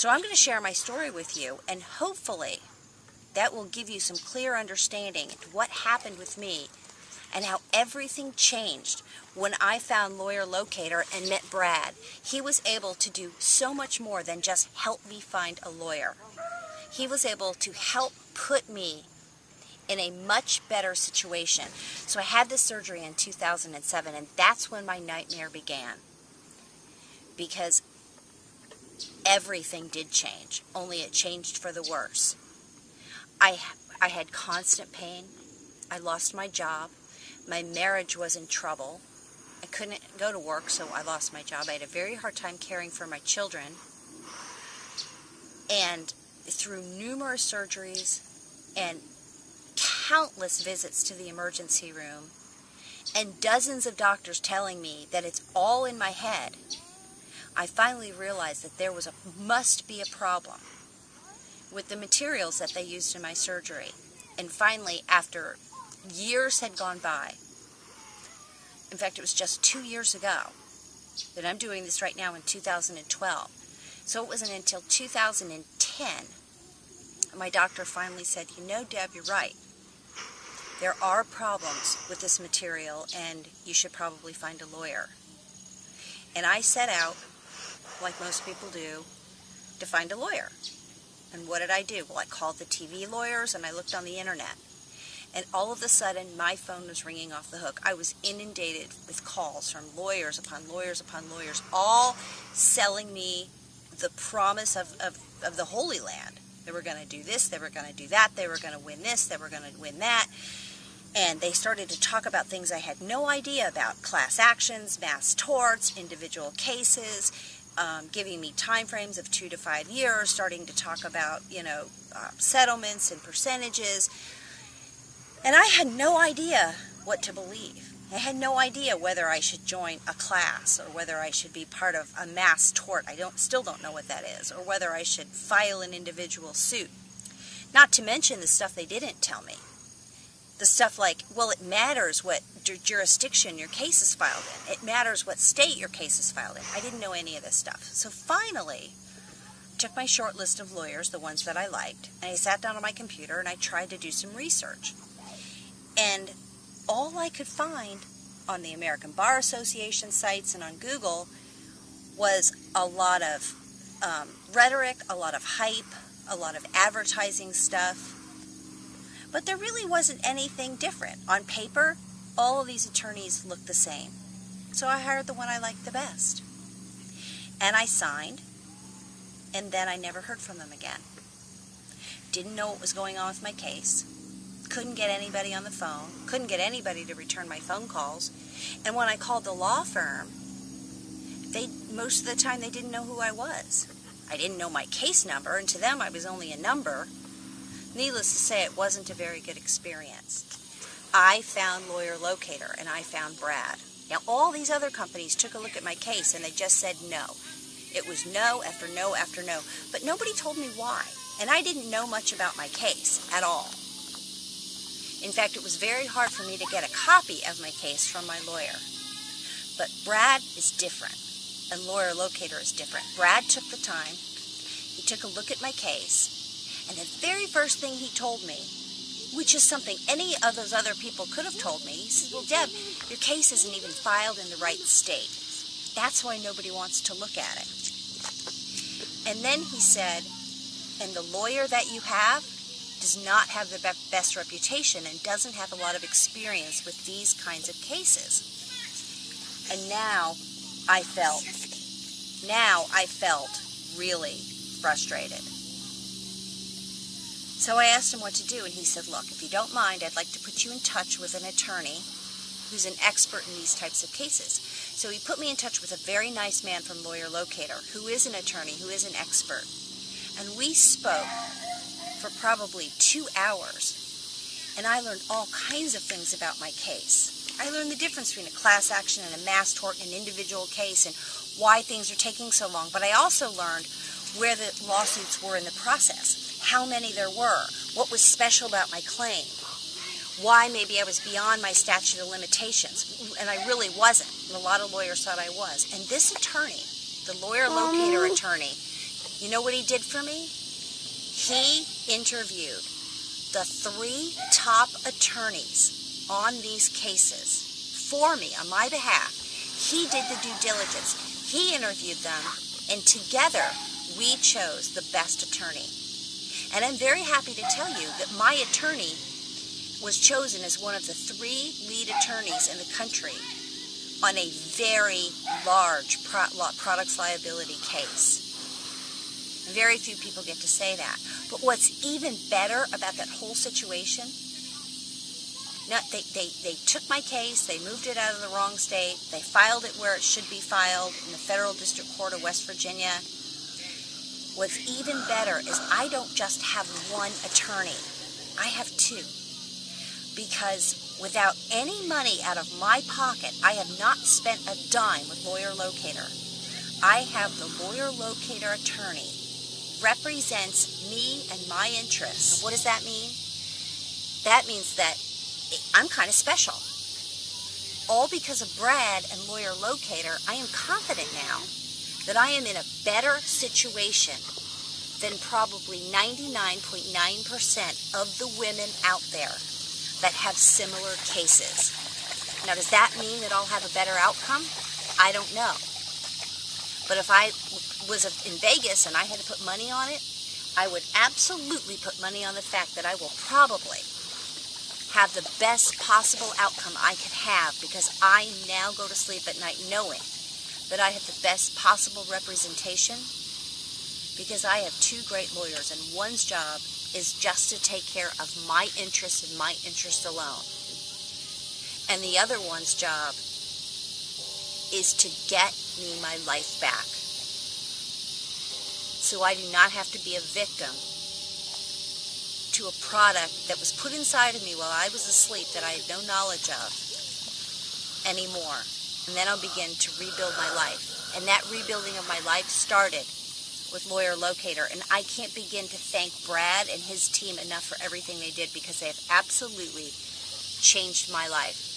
So I'm going to share my story with you, and hopefully that will give you some clear understanding of what happened with me and how everything changed when I found Lawyer Locator and met Brad. He was able to do so much more than just help me find a lawyer. He was able to help put me in a much better situation. So I had this surgery in 2007, and that's when my nightmare began. Because everything did change, only it changed for the worse. I had constant pain. I lost my job. My marriage was in trouble. I couldn't go to work, so I lost my job. I had a very hard time caring for my children. And through numerous surgeries and countless visits to the emergency room and dozens of doctors telling me that it's all in my head, I finally realized that there must be a problem with the materials that they used in my surgery. And finally, after years had gone by, in fact, it was just 2 years ago that I'm doing this right now in 2012. So it wasn't until 2010 my doctor finally said, "You know, Deb, you're right. There are problems with this material, and you should probably find a lawyer." And I set out, like most people do, to find a lawyer. And what did I do? Well, I called the TV lawyers and I looked on the internet. And all of a sudden, my phone was ringing off the hook. I was inundated with calls from lawyers upon lawyers upon lawyers, all selling me the promise of the Holy Land. They were going to do this, they were going to do that, they were going to win this, they were going to win that. And they started to talk about things I had no idea about: class actions, mass torts, individual cases, giving me time frames of 2 to 5 years, starting to talk about, settlements and percentages. And I had no idea what to believe. I had no idea whether I should join a class or whether I should be part of a mass tort. I still don't know what that is, or whether I should file an individual suit. Not to mention the stuff they didn't tell me. The stuff like, well, it matters what jurisdiction your case is filed in. It matters what state your case is filed in. I didn't know any of this stuff. So finally, I took my short list of lawyers, the ones that I liked, and I sat down on my computer and I tried to do some research. And all I could find on the American Bar Association sites and on Google was a lot of rhetoric, a lot of hype, a lot of advertising stuff. But there really wasn't anything different. On paper, all of these attorneys looked the same. So I hired the one I liked the best. And I signed, and then I never heard from them again. Didn't know what was going on with my case. Couldn't get anybody on the phone. Couldn't get anybody to return my phone calls. And when I called the law firm, most of the time they didn't know who I was. I didn't know my case number, and to them I was only a number. Needless to say, it wasn't a very good experience. I found Lawyer Locator, and I found Brad. Now, all these other companies took a look at my case, and they just said no. It was no after no after no. But nobody told me why, and I didn't know much about my case at all. In fact, it was very hard for me to get a copy of my case from my lawyer. But Brad is different, and Lawyer Locator is different. Brad took the time. He took a look at my case. And the very first thing he told me, which is something any of those other people could have told me, he says, "Well, Deb, your case isn't even filed in the right state. That's why nobody wants to look at it." And then he said, "And the lawyer that you have does not have the best reputation and doesn't have a lot of experience with these kinds of cases." And now I felt really frustrated. So I asked him what to do, and he said, "Look, if you don't mind, I'd like to put you in touch with an attorney who's an expert in these types of cases." So he put me in touch with a very nice man from Lawyer Locator, who is an attorney, who is an expert. And we spoke for probably 2 hours, and I learned all kinds of things about my case. I learned the difference between a class action and a mass tort and an individual case, and why things are taking so long. But I also learned where the lawsuits were in the process, how many there were, what was special about my claim, why maybe I was beyond my statute of limitations, and I really wasn't, and a lot of lawyers thought I was. And this attorney, the Lawyer Locator attorney, You know what he did for me? He interviewed the 3 top attorneys on these cases for me, on my behalf. He did the due diligence. He interviewed them, and together we chose the best attorney. And I'm very happy to tell you that my attorney was chosen as one of the 3 lead attorneys in the country on a very large products liability case. Very few people get to say that. But what's even better about that whole situation, they took my case, they moved it out of the wrong state, they filed it where it should be filed in the Federal District Court of West Virginia. What's even better is I don't just have one attorney, I have 2. Because without any money out of my pocket, I have not spent a dime with Lawyer Locator. I have the Lawyer Locator attorney represents me and my interests. What does that mean? That means that I'm kind of special. All because of Brad and Lawyer Locator, I am confident now that I am in a better situation than probably 99.9% of the women out there that have similar cases. Now, does that mean that I'll have a better outcome? I don't know. But if I was in Vegas and I had to put money on it, I would absolutely put money on the fact that I will probably have the best possible outcome I could have, because I now go to sleep at night knowing that I have the best possible representation, because I have 2 great lawyers, and one's job is just to take care of my interests and my interest alone. And the other one's job is to get me my life back, so I do not have to be a victim to a product that was put inside of me while I was asleep that I had no knowledge of anymore. And then I'll begin to rebuild my life. And that rebuilding of my life started with Lawyer Locator. And I can't begin to thank Brad and his team enough for everything they did, because they have absolutely changed my life.